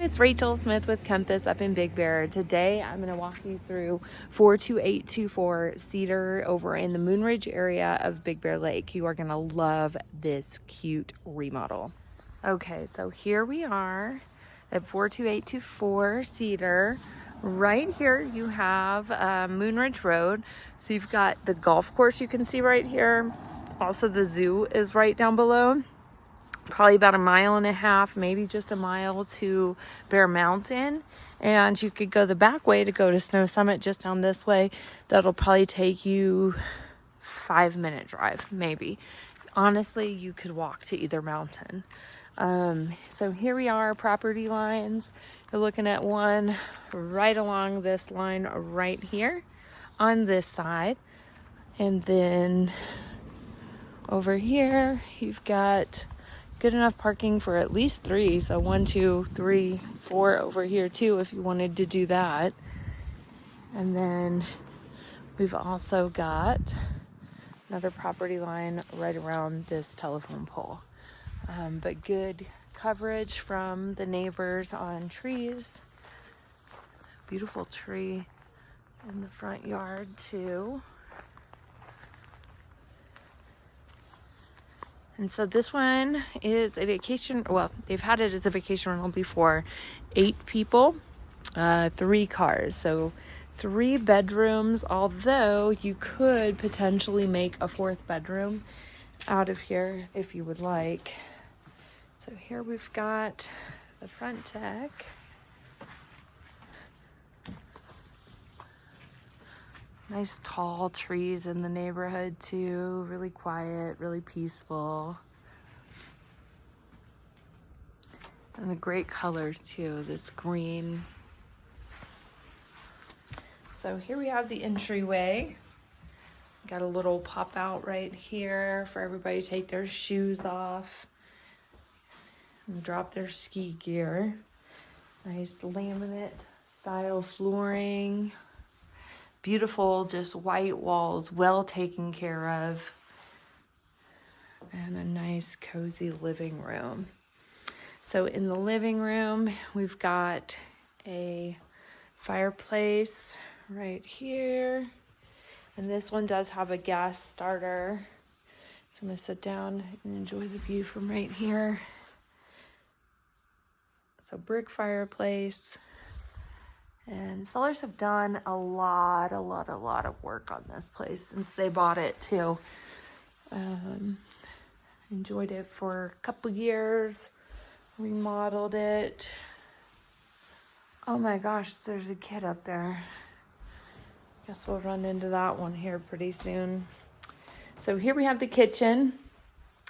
It's Rachel Smith with Compass up in Big Bear. Today I'm going to walk you through 42824 Cedar over in the Moonridge area of Big Bear Lake. You are going to love this cute remodel. Okay, so here we are at 42824 Cedar. Right here you have Moonridge Road. So you've got the golf course you can see right here. Also the zoo is right down below. Probably about 1.5 miles, maybe just a mile to Bear Mountain. And you could go the back way to go to Snow Summit just down this way. That'll probably take you 5-minute drive, maybe. Honestly, you could walk to either mountain. So here we are, property lines. You're looking at one right along this line right here on this side. And then over here, you've got good enough parking for at least 3. So 1, 2, 3, 4 over here too, if you wanted to do that. And then we've also got another property line right around this telephone pole. But good coverage from the neighbors on trees. Beautiful tree in the front yard too. And so this one is a vacation, well, they've had it as a vacation rental before. 8 people, 3 cars. So 3 bedrooms, although you could potentially make a 4th bedroom out of here if you would like. So here we've got the front deck. Nice tall trees in the neighborhood too, really quiet, really peaceful. And a great color too, this green. So here we have the entryway. Got a little pop out right here for everybody to take their shoes off and drop their ski gear. Nice laminate style flooring. Beautiful, just white walls, well taken care of. And a nice cozy living room. So in the living room, we've got a fireplace right here. And this one does have a gas starter. So I'm gonna sit down and enjoy the view from right here. So brick fireplace. And sellers have done a lot of work on this place since they bought it too. Enjoyed it for a couple years, remodeled it. Oh my gosh, there's a kid up there. Guess we'll run into that one here pretty soon. So here we have the kitchen,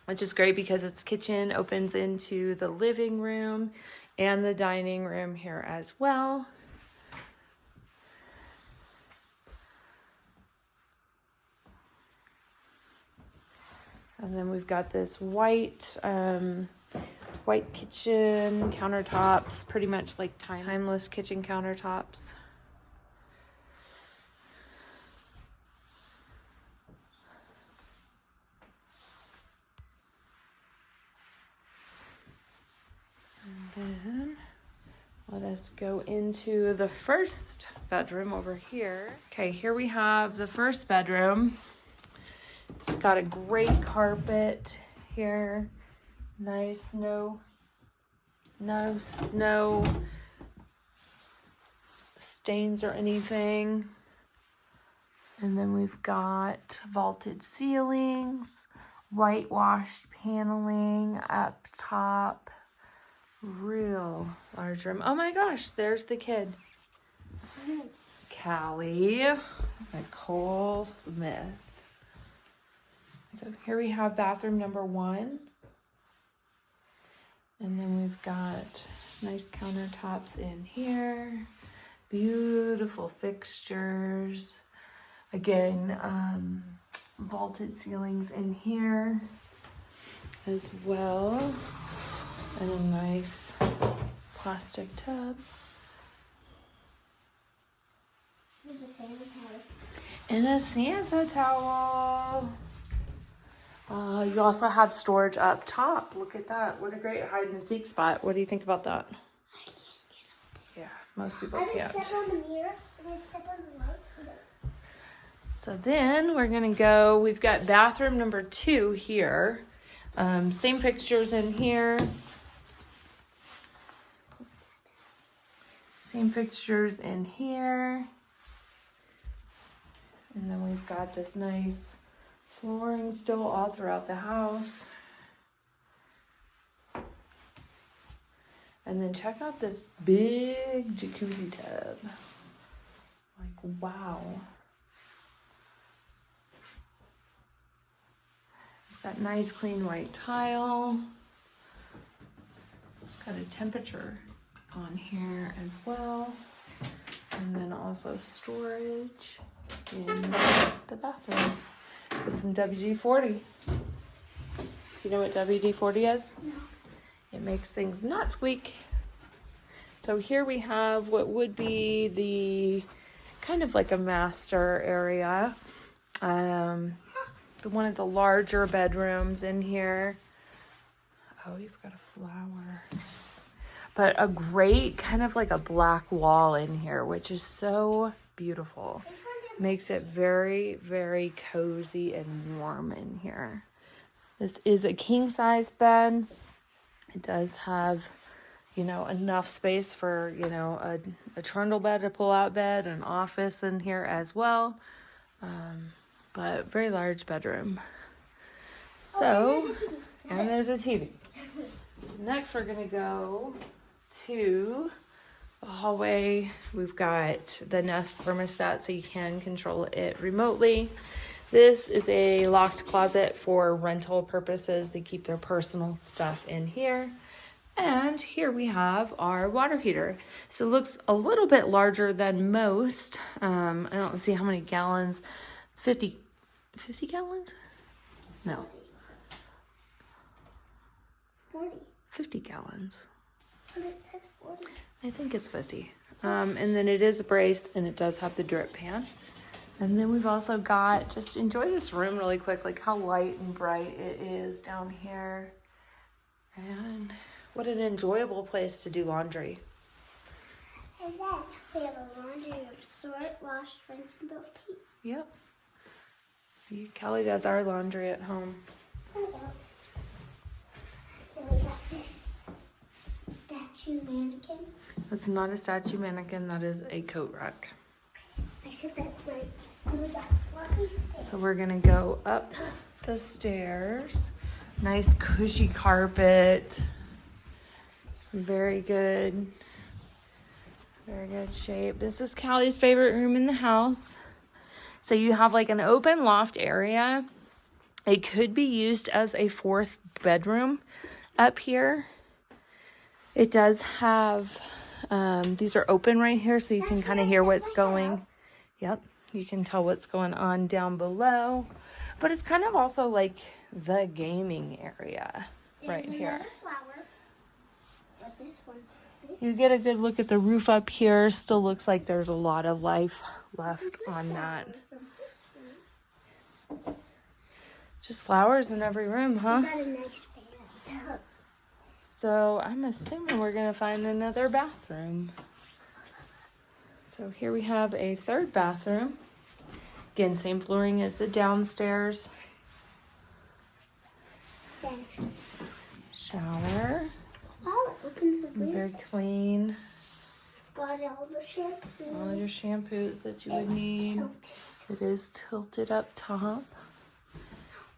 which is great because its kitchen opens into the living room and the dining room here as well. And then we've got this white kitchen countertops, pretty much like timeless kitchen countertops. And then let us go into the first bedroom over here. Okay, here we have the first bedroom. It's got a great carpet here. Nice, no stains or anything. And then we've got vaulted ceilings, whitewashed paneling up top. Real large room. Oh my gosh, there's the kid. Callie, Nicole Smith. So here we have bathroom number 1. And then we've got nice countertops in here. Beautiful fixtures. Again, vaulted ceilings in here as well. And a nice plastic tub. There's a Santa towel. And a Santa towel. You also have storage up top. Look at that. What a great hide and seek spot. What do you think about that? Most people I would can't. step on the mirror and then step on the light. So then we're gonna go, we've got bathroom number 2 here. Same fixtures in here. Same fixtures in here. And then we've got this nice flooring still all throughout the house. And then check out this big jacuzzi tub. Like, wow. It's got nice clean white tile. Got a temperature on here as well. And then also storage in the bathroom with some WD-40. Do you know what WD-40 is? No. It makes things not squeak. So here we have what would be the kind of like a master area. One of the larger bedrooms in here. Oh, you've got a flower. But a great kind of like a black wall in here, which is so beautiful. Makes it very, very cozy and warm in here. This is a king size bed. It does have, you know, enough space for, you know, a trundle bed, a pull-out bed, an office in here as well. But very large bedroom. So, and there's a TV. So next we're gonna go to the hallway. We've got the Nest thermostat so you can control it remotely. This is a locked closet for rental purposes. They keep their personal stuff in here. And here we have our water heater. So it looks a little bit larger than most. I don't see how many gallons. 50 gallons? No. 40. 50 gallons. But it says 40. I think it's 50. And then it is braced and it does have the drip pan. And then we've also got, just enjoy this room really quick, like how light and bright it is down here. And what an enjoyable place to do laundry. And then we have a laundry room, sort, wash, rinse, and both feet. Yep. Kelly does our laundry at home. Then we got this statue mannequin. That's not a statue mannequin, that is a coat rack. I said that right. And we got fluffy stairs. So we're gonna go up the stairs. Nice cushy carpet. Very good shape. This is Callie's favorite room in the house. So you have like an open loft area. It could be used as a 4th bedroom up here. It does have, these are open right here so you can kind of hear what's going. Yep, you can tell what's going on down below. But it's kind of also like the gaming area right There's here. another flower, but this one's big. You get a good look at the roof up here. Still looks like there's a lot of life left on that. Just flowers in every room, huh? We got a nice fan. So I'm assuming we're gonna find another bathroom. So here we have a 3rd bathroom. Again, same flooring as the downstairs. Then, Shower, oh, it opens up weird. very clean. It's got all the shampoo. All your shampoos that you would need. Tilted. It is tilted up top.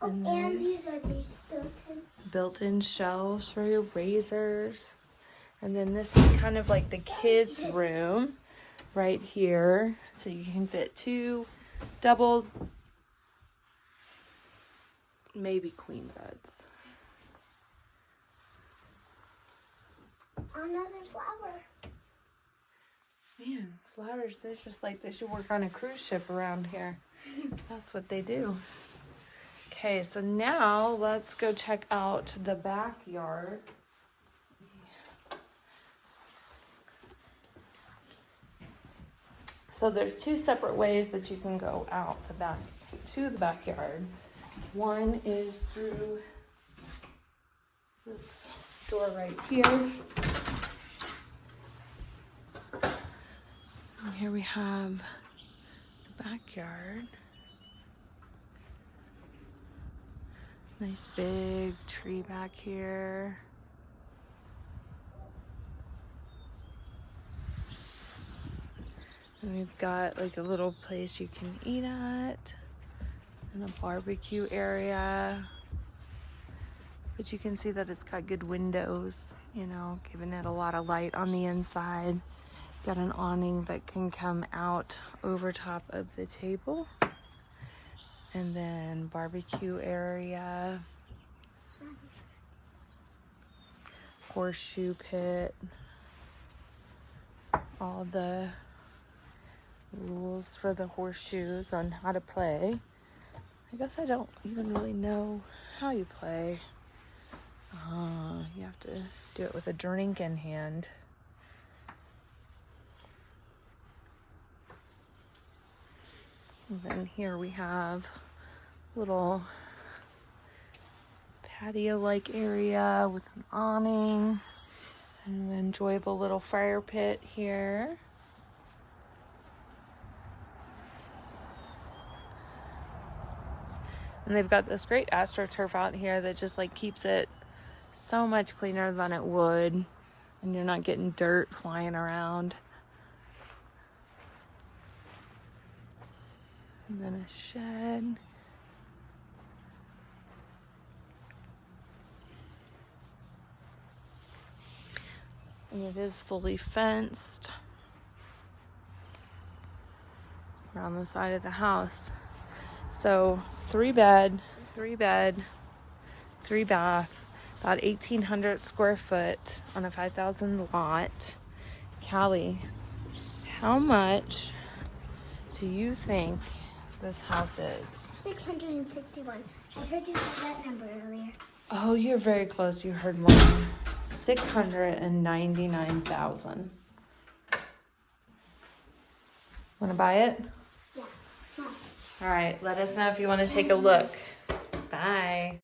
Oh, And and then these are these built-in. built-in shelves for your razors. And then this is kind of like the kids' room right here. So you can fit 2 double, maybe queen beds. Another flower. Man, flowers, they're just like they should work on a cruise ship around here. That's what they do. Okay, so now let's go check out the backyard. So there's 2 separate ways that you can go out to the backyard. One is through this door right here. Here we have the backyard. Nice big tree back here. And we've got like a little place you can eat at and a barbecue area. But you can see that it's got good windows, you know, giving it a lot of light on the inside. Got an awning that can come out over top of the table. And then barbecue area. Horseshoe pit. All the rules for the horseshoes on how to play. I guess I don't even really know how you play. You have to do it with a drink in hand. And then here we have a little patio-like area with an awning and an enjoyable little fire pit here. And they've got this great AstroTurf out here that just like keeps it so much cleaner than it would, and you're not getting dirt flying around. And then a shed. And it is fully fenced around the side of the house. So 3-bed, 3-bath, about 1,800 square foot on a 5,000 lot. Callie, how much do you think this house is? 661. I heard you say that number earlier. Oh, you're very close. You heard wrong. 699,000. Want to buy it? Yeah. No. All right. Let us know if you want to take a look. Bye.